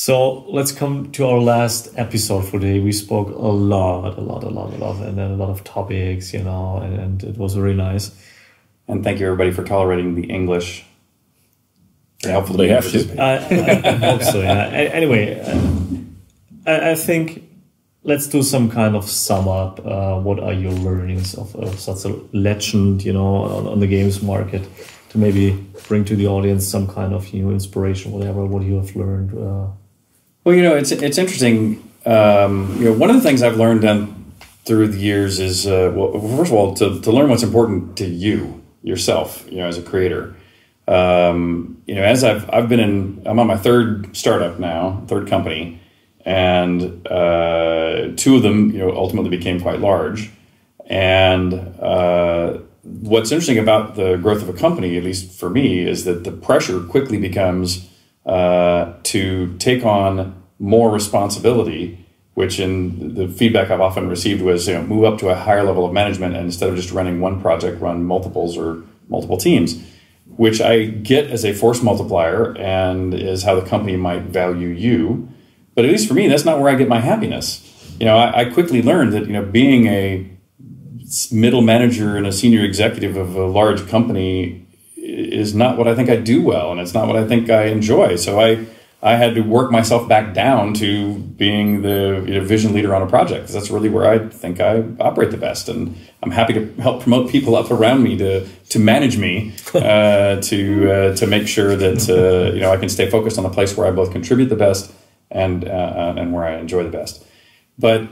So let's come to our last episode for today. We spoke a lot, and then a lot of topics, and it was really nice. And thank you everybody for tolerating the English. Very helpful to have to. I hope so, yeah. Anyway, I think let's do some kind of sum up. What are your learnings of such a legend, on the games market, to maybe bring to the audience some kind of inspiration, whatever, what you have learned. Well, it's interesting. One of the things I've learned through the years is, first of all, to learn what's important to you, yourself, as a creator. As I'm on my third startup now, third company, and two of them, ultimately became quite large. And what's interesting about the growth of a company, at least for me, is that the pressure quickly becomes to take on more responsibility, which in the feedback I've often received was, move up to a higher level of management, and instead of just running one project, run multiples or multiple teams, which I get as a force multiplier and is how the company might value you. But at least for me, that's not where I get my happiness. I quickly learned that, being a middle manager and a senior executive of a large company is not what I think I do well, and it's not what I think I enjoy. So I had to work myself back down to being the vision leader on a project, because that's really where I think I operate the best. And I'm happy to help promote people up around me to manage me, to make sure that I can stay focused on the place where I both contribute the best and where I enjoy the best. But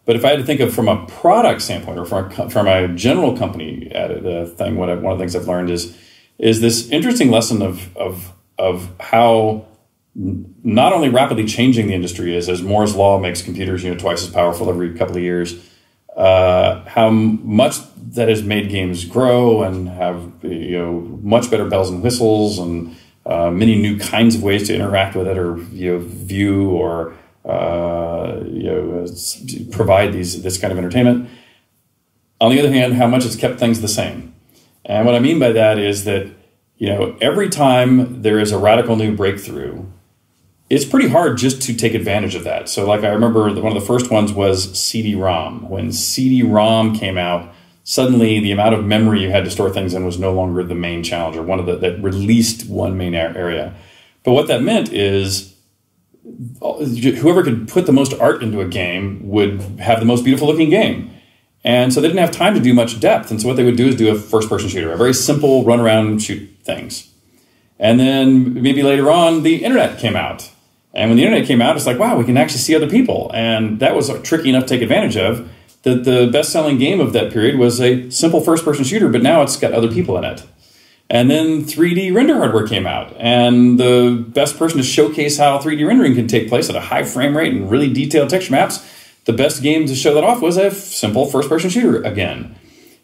if I had to think of from a product standpoint, or from a general company thing, one of the things I've learned is this interesting lesson of how not only rapidly changing the industry is, as Moore's law makes computers twice as powerful every couple of years, how much that has made games grow and have much better bells and whistles, and many new kinds of ways to interact with it, or view or provide this kind of entertainment. On the other hand, how much it's kept things the same. And what I mean by that is that every time there is a radical new breakthrough, it's pretty hard just to take advantage of that. So I remember one of the first ones was CD-ROM. When CD-ROM came out, suddenly the amount of memory you had to store things in was no longer the main challenge, or that released one main area. But what that meant is whoever could put the most art into a game would have the most beautiful looking game. And so they didn't have time to do much depth. And so what they would do is do a first-person shooter, a very simple run around, shoot things. And then maybe later on, the internet came out. And when the internet came out, it's like, wow, we can actually see other people. And that was tricky enough to take advantage of. The best-selling game of that period was a simple first-person shooter, but now it's got other people in it. And then 3D render hardware came out. And the best person to showcase how 3D rendering can take place at a high frame rate and really detailed texture maps, the best game to show that off was a simple first-person shooter again.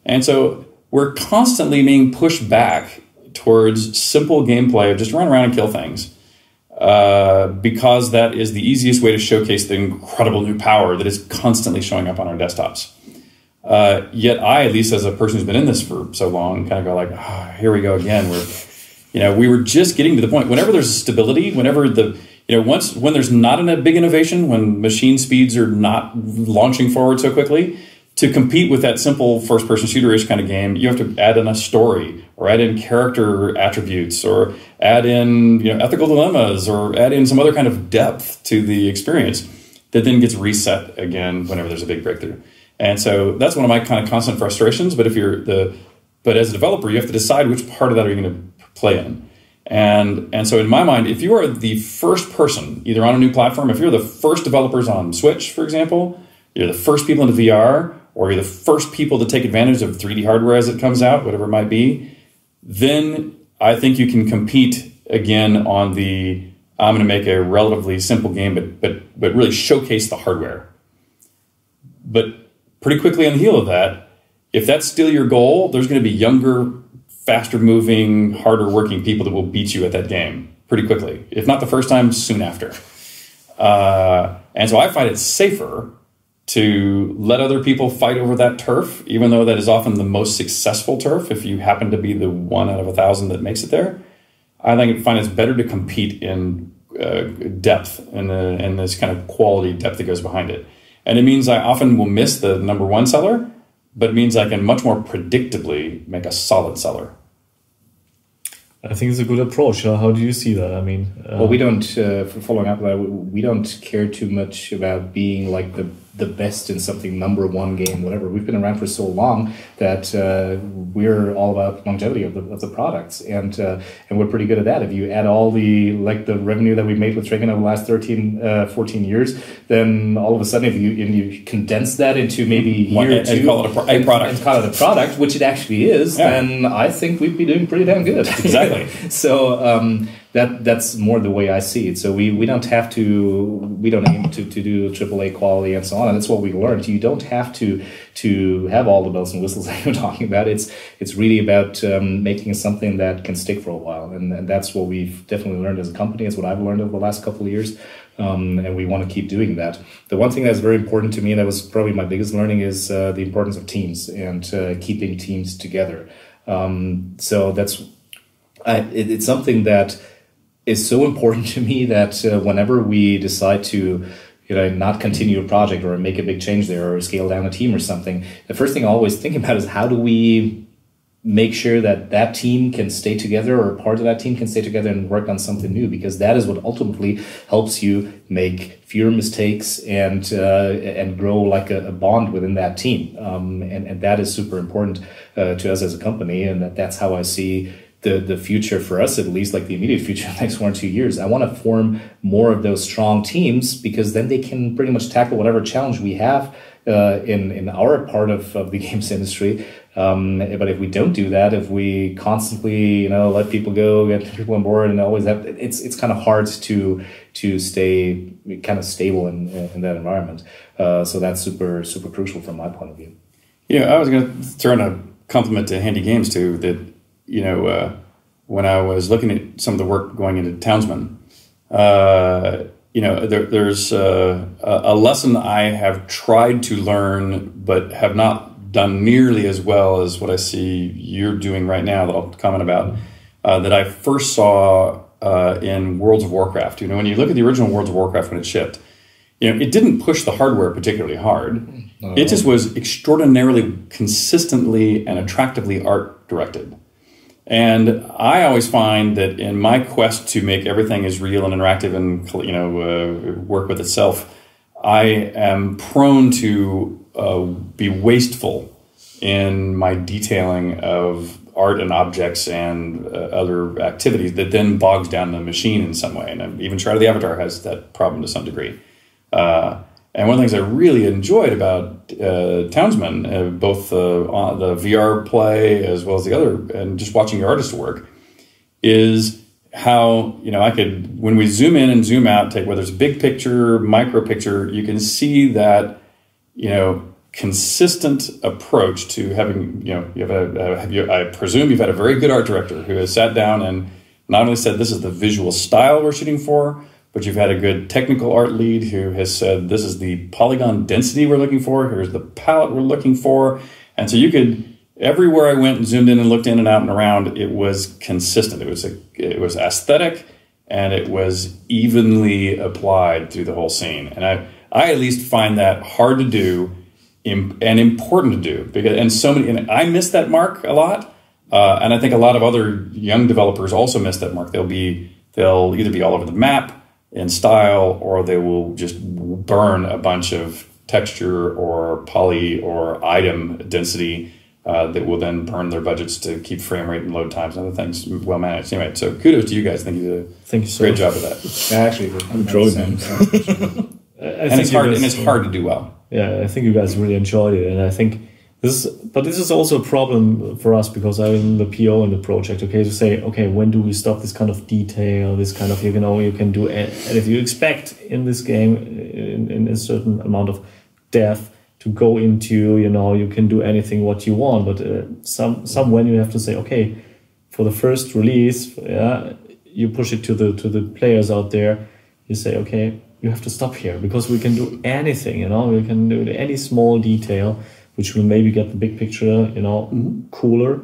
And so we're constantly being pushed back towards simple gameplay of just run around and kill things, because that is the easiest way to showcase the incredible new power that is constantly showing up on our desktops. Yet I, at least as a person who's been in this for so long, kind of go like, oh, here we go again. We were just getting to the point. Whenever there's stability, whenever when there's not a big innovation, when machine speeds are not launching forward so quickly, to compete with that simple first-person shooter-ish kind of game, you have to add in a story, or add in character attributes, or add in ethical dilemmas, or add in some other kind of depth to the experience that then gets reset again whenever there's a big breakthrough. And so that's one of my kind of constant frustrations. But but as a developer, you have to decide which part of that are you going to play in. And so in my mind, if you are the first person, either on a new platform, if you're the first developers on Switch, for example, you're the first people into VR, or you're the first people to take advantage of 3D hardware as it comes out, whatever it might be, then I think you can compete again on I'm going to make a relatively simple game, but really showcase the hardware. But pretty quickly on the heel of that, if that's still your goal, there's going to be younger, faster moving, harder working people that will beat you at that game pretty quickly. If not the first time, soon after. And so I find it safer to let other people fight over that turf, even though that is often the most successful turf, if you happen to be the 1 out of 1,000 that makes it there. I find it's better to compete in depth and this kind of quality depth that goes behind it. And it means I often will miss the number one seller, but it means I can much more predictably make a solid seller. I think it's a good approach. How do you see that? I mean, well, we don't, following up that, we don't care too much about being like the best in something, number one game, whatever. We've been around for so long that we're all about longevity of the products, and we're pretty good at that. If you add all the revenue that we made with Travian over the last 14 years, then all of a sudden, if you condense that into maybe year or two, and call it a product, and call it a product, which it actually is, then I think we'd be doing pretty damn good. Exactly. So that's more the way I see it. So we don't have to, we don't aim to do AAA quality and so on. And that's what we learned. You don't have to have all the bells and whistles that you're talking about. It's really about making something that can stick for a while. And that's what we've definitely learned as a company. It's what I've learned over the last couple of years. And we want to keep doing that. The one thing that's very important to me, and that was probably my biggest learning, is the importance of teams and keeping teams together. So that's, it's something that is so important to me that whenever we decide to not continue a project or make a big change there or scale down a team or something, the first thing I always think about is how do we make sure that team can stay together, or part of that team can stay together and work on something new, because that is what ultimately helps you make fewer mistakes and grow like a bond within that team. And that is super important to us as a company, and that's how I see the future for us, at least like the immediate future, the next 1 or 2 years. I want to form more of those strong teams, because then they can pretty much tackle whatever challenge we have in our part of the games industry. But if we don't do that, if we constantly let people go, get people on board, and always have, it's kind of hard to stay kind of stable in that environment. So that's super crucial from my point of view. I was going to throw in a compliment to Handy Games too, that when I was looking at some of the work going into Townsman, there's a lesson I have tried to learn, but have not done nearly as well as what I see you're doing right now, that I'll comment about, that I first saw in Worlds of Warcraft. When you look at the original Worlds of Warcraft when it shipped, it didn't push the hardware particularly hard. It just was extraordinarily consistently and attractively art directed. And I always find that in my quest to make everything as real and interactive and work with itself, I am prone to be wasteful in my detailing of art and objects and other activities that then bogs down the machine in some way. And even Shroud of the Avatar has that problem to some degree. And one of the things I really enjoyed about Townsman, both on the VR play as well as the other, and just watching your artist work, is how I could, when we zoom in and zoom out, take whether it's big picture, micro picture, you can see that consistent approach to having I presume you've had a very good art director who has sat down and not only said this is the visual style we're shooting for, but you've had a good technical art lead who has said, this is the polygon density we're looking for, here's the palette we're looking for. And so you could, everywhere I went and zoomed in and looked in and out and around, it was consistent. It was aesthetic, and it was evenly applied through the whole scene. And I at least find that hard to do and important to do, because and I miss that mark a lot. And I think a lot of other young developers also miss that mark. They'll either be all over the map in style, or they will just burn a bunch of texture or poly or item density that will then burn their budgets to keep frame rate and load times and other things well managed. Anyway, so kudos to you guys. I think you did a great job of that. Yeah, actually, I'm enjoying it. And it's hard to do well. Yeah, I think you guys really enjoyed it, and I think this is also a problem for us, because I'm the PO in the project. Okay, to say, okay, when do we stop this kind of detail, this kind of you can do, and if you expect in this game in a certain amount of depth to go into, you can do anything what you want, but when you have to say, okay, for the first release, you push it to the players out there. You say, okay, you have to stop here, because we can do anything. We can do any small detail, which will maybe get the big picture, cooler.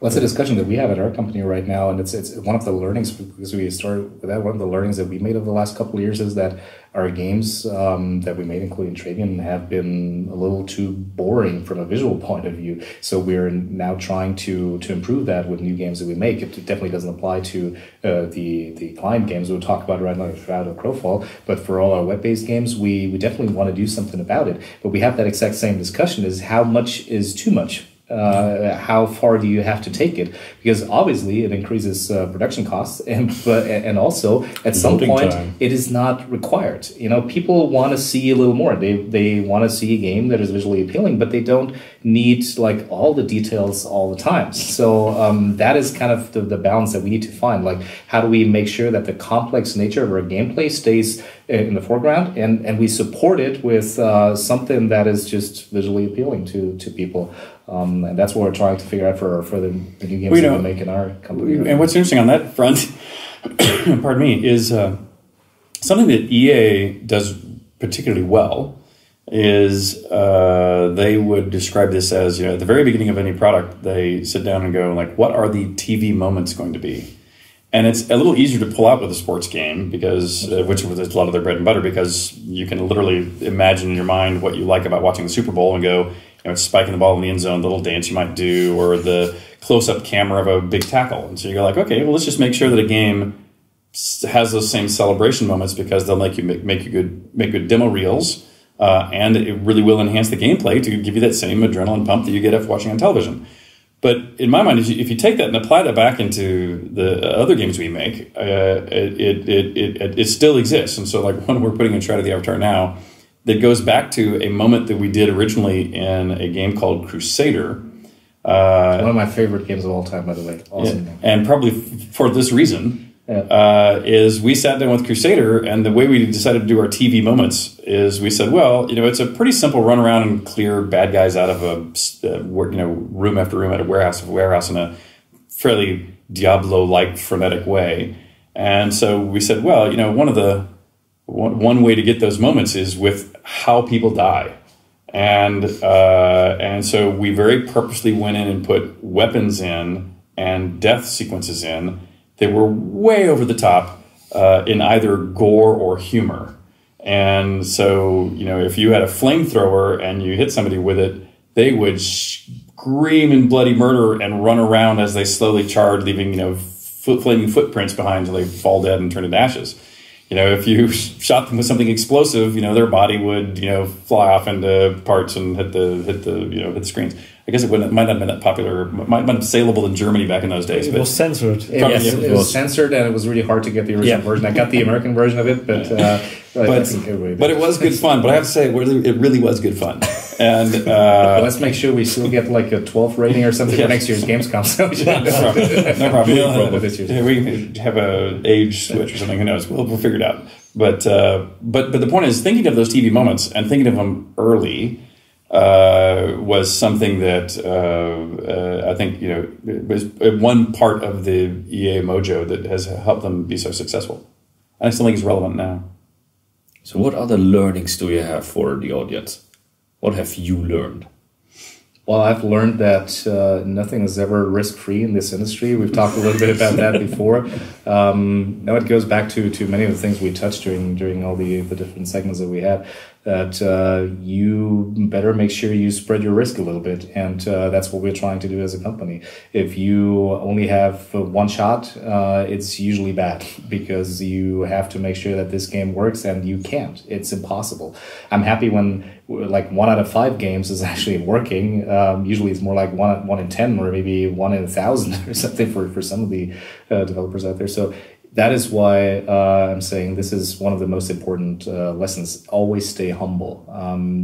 Well, it's a discussion that we have at our company right now, and it's one of the learnings, because we started with that. One of the learnings that we made over the last couple of years is that our games that we made, including Travian, have been a little too boring from a visual point of view. So we're now trying to improve that with new games that we make. It definitely doesn't apply to the client games we'll talk about right now, like Shroud or Crowfall. But for all our web-based games, we definitely want to do something about it. But we have that exact same discussion: is how much is too much? How far do you have to take it? Because obviously it increases production costs, and also at some point it is not required. You know, people want to see a little more. They want to see a game that is visually appealing, but they don't need like all the details all the time. So that is kind of the balance that we need to find. Like, how do we make sure that the complex nature of our gameplay stays in the foreground, and we support it with something that is just visually appealing to people. And that's what we're trying to figure out for the new games that we make in our company. And what's interesting on that front, pardon me, is something that EA does particularly well is they would describe this as, you know, at the very beginning of any product, they sit down and go like, what are the TV moments going to be? And it's a little easier to pull out with a sports game because, which is a lot of their bread and butter, because you can literally imagine in your mind what you like about watching the Super Bowl and go, you know, it's spiking the ball in the end zone, the little dance you might do, or the close-up camera of a big tackle. And so you're like, okay, well, let's just make sure that a game has those same celebration moments, because they'll make good demo reels, and it really will enhance the gameplay to give you that same adrenaline pump that you get after watching on television. But in my mind, if you take that and apply that back into the other games we make, it still exists. And so, like, when we're putting in Shroud of the Avatar now, that goes back to a moment that we did originally in a game called Crusader. One of my favorite games of all time, by the way. Awesome. Yeah, and probably for this reason, is we sat down with Crusader, and the way we decided to do our TV moments is we said, well, you know, it's a pretty simple run around and clear bad guys out of room after room at a warehouse in a fairly Diablo-like frenetic way. And so we said, well, you know, one way to get those moments is with how people die. And so we very purposely went in and put weapons in and death sequences in that were way over the top in either gore or humor. And so, you know, if you had a flamethrower and you hit somebody with it, they would scream in bloody murder and run around as they slowly charge, leaving, you know, flaming footprints behind until they fall dead and turn into ashes. You know, if you shot them with something explosive, you know, their body would, you know, fly off into parts and hit the screens. I guess it might not have been that popular. Might have been saleable in Germany back in those days. It was censored. Yes, it was censored, and it was really hard to get the original version. I got the American version of it, but it was good fun. But I have to say, it really was good fun. And let's make sure we still get like a 12 rating or something for next year's Gamescom. No problem. We can have a age switch or something. Who knows? We'll figure it out. But the point is, thinking of those TV moments and thinking of them early was something that I think, you know, was one part of the EA mojo that has helped them be so successful. And I still think it's relevant now. So what other learnings do you have for the audience? What have you learned? Well, I've learned that nothing is ever risk-free in this industry. We've talked a little bit about that before. Now it goes back to many of the things we touched during all the different segments that we had, that you better make sure you spread your risk a little bit. And that's what we're trying to do as a company. If you only have one shot, it's usually bad, because you have to make sure that this game works, and you can't. It's impossible. I'm happy when like 1 out of 5 games is actually working. Usually it's more like 1 in 10 or maybe 1 in 1,000 or something for some of the developers out there. So that is why I'm saying this is one of the most important lessons. Always stay humble.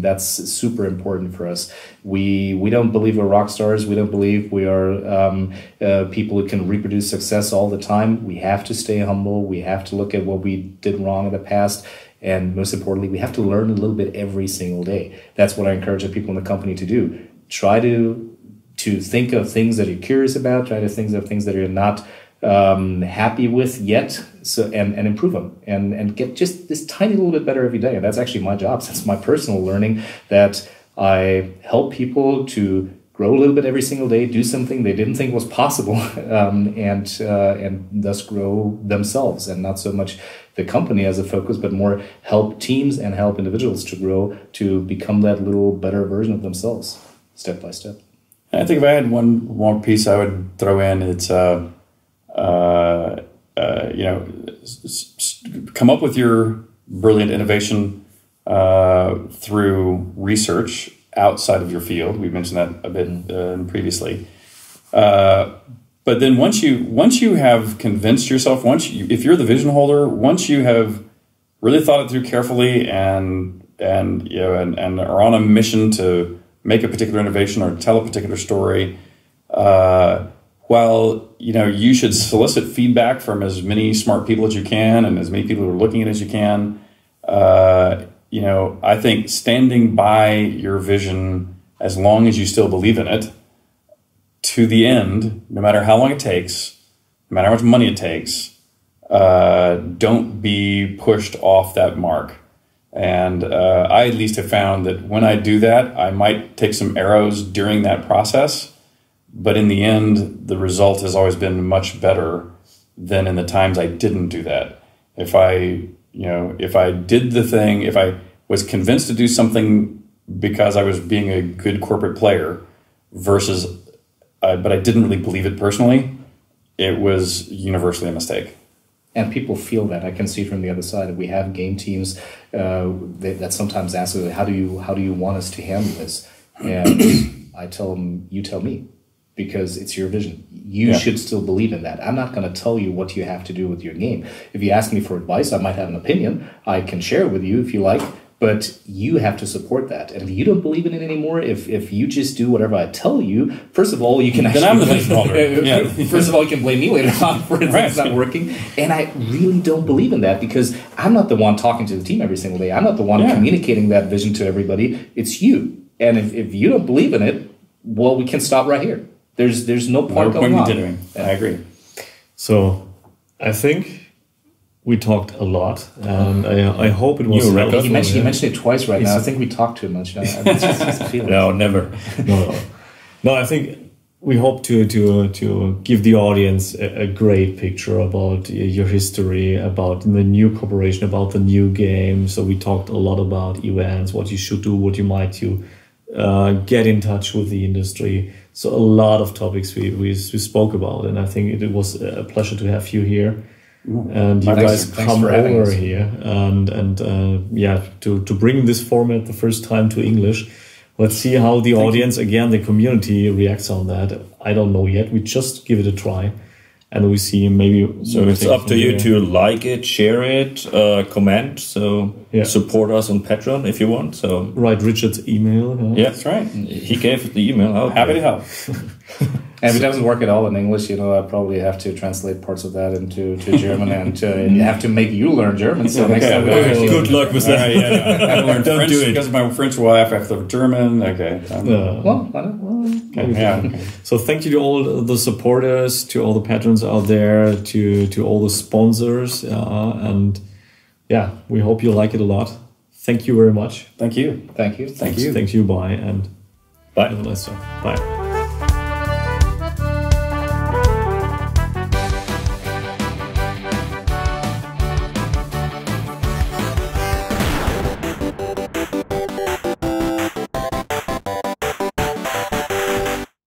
That's super important for us. We don't believe we're rock stars. We don't believe we are people who can reproduce success all the time. We have to stay humble. We have to look at what we did wrong in the past. And most importantly, we have to learn a little bit every single day. That's what I encourage the people in the company to do. Try to think of things that you're curious about. Try to think of things that you're not happy with yet, and improve them, and get just this tiny little bit better every day. And that's actually my job. That's my personal learning, that I help people to grow a little bit every single day, do something they didn't think was possible, and thus grow themselves, and not so much the company as a focus, but more help teams and help individuals to grow, to become that little better version of themselves, step by step. I think if I had one more piece I would throw in, it's come up with your brilliant innovation through research outside of your field. We mentioned that a bit previously. But then once you have convinced yourself, if you're the vision holder, once you have really thought it through carefully and are on a mission to make a particular innovation or tell a particular story, you should solicit feedback from as many smart people as you can and as many people who are looking at it as you can. I think standing by your vision as long as you still believe in it to the end, no matter how long it takes, no matter how much money it takes, don't be pushed off that mark. And I at least have found that when I do that, I might take some arrows during that process, but in the end, the result has always been much better than in the times I didn't do that. If I did the thing, if I was convinced to do something because I was being a good corporate player versus, but I didn't really believe it personally, it was universally a mistake. And people feel that. I can see from the other side that we have game teams that sometimes ask, how do you want us to handle this? And I tell them, you tell me, because it's your vision. You should still believe in that. I'm not going to tell you what you have to do with your game. If you ask me for advice, I might have an opinion. I can share it with you if you like, but you have to support that. And if you don't believe in it anymore, if you just do whatever I tell you, first of all, you can actually... Then I'm the vision holder. First of all, you can blame me later on for it's not working. And I really don't believe in that, because I'm not the one talking to the team every single day. I'm not the one communicating that vision to everybody. It's you. And if you don't believe in it, well, we can stop right here. There's no point going on. Continuing. I agree. So I think we talked a lot, and I hope it was helpful. He mentioned it twice right now. I think we talked too much. It's just a feeling. No, never. No. I think we hope to give the audience a great picture about your history, about the new corporation, about the new game. So we talked a lot about events, what you should do, what you might do, get in touch with the industry. So a lot of topics we spoke about, and I think it was a pleasure to have you here. And you guys come over here and to bring this format the first time to English. Let's see how the audience, again, the community reacts on that. I don't know yet. We just give it a try, and we see maybe. So it's up to you to like it, share it, comment. So support us on Patreon if you want. So write Richard's email. Yeah, that's right. He gave the email out. Happy to help. And if it doesn't work at all in English, I probably have to translate parts of that into German, and you have to make you learn German. So next time, good luck with that. I have to learn French because of my French wife. I have to learn German. Okay. So thank you to all the supporters, to all the patrons out there, to all the sponsors, and we hope you like it a lot. Thank you very much. Thank you. Thank you. Thank you. Thank you. Bye, and bye. Have a nice time. Bye.